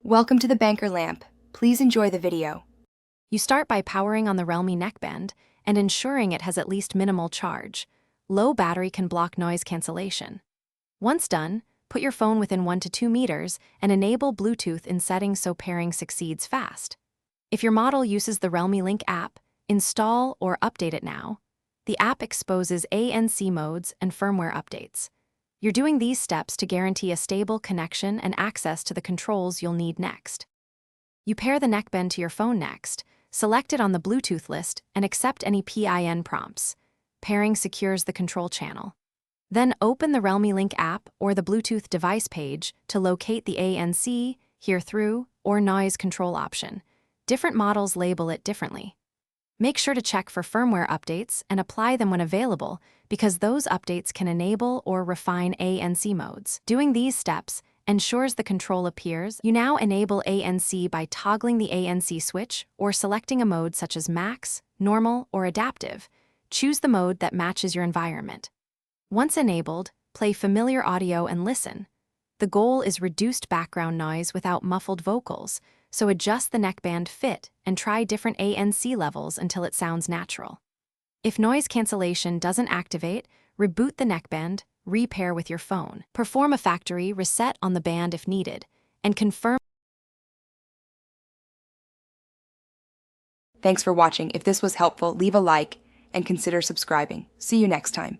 Welcome to the Banker Lamp. Please enjoy the video. You start by powering on the Realme Neckband and ensuring it has at least minimal charge. Low battery can block noise cancellation. Once done, put your phone within 1 to 2 meters and enable Bluetooth in settings so pairing succeeds fast. If your model uses the Realme Link app, install or update it now. The app exposes ANC modes and firmware updates. You're doing these steps to guarantee a stable connection and access to the controls you'll need next. You pair the neckband to your phone next, select it on the Bluetooth list, and accept any PIN prompts. Pairing secures the control channel. Then open the Realme Link app or the Bluetooth device page to locate the ANC, hear through, or noise control option. Different models label it differently. Make sure to check for firmware updates and apply them when available, because those updates can enable or refine ANC modes. Doing these steps ensures the control appears. You now enable ANC by toggling the ANC switch or selecting a mode such as Max, Normal, or Adaptive. Choose the mode that matches your environment. Once enabled, play familiar audio and listen. The goal is reduced background noise without muffled vocals, so adjust the neckband fit and try different ANC levels until it sounds natural. If noise cancellation doesn't activate, reboot the neckband, repair with your phone. Perform a factory reset on the band if needed, and confirm. Thanks for watching. If this was helpful, leave a like and consider subscribing. See you next time.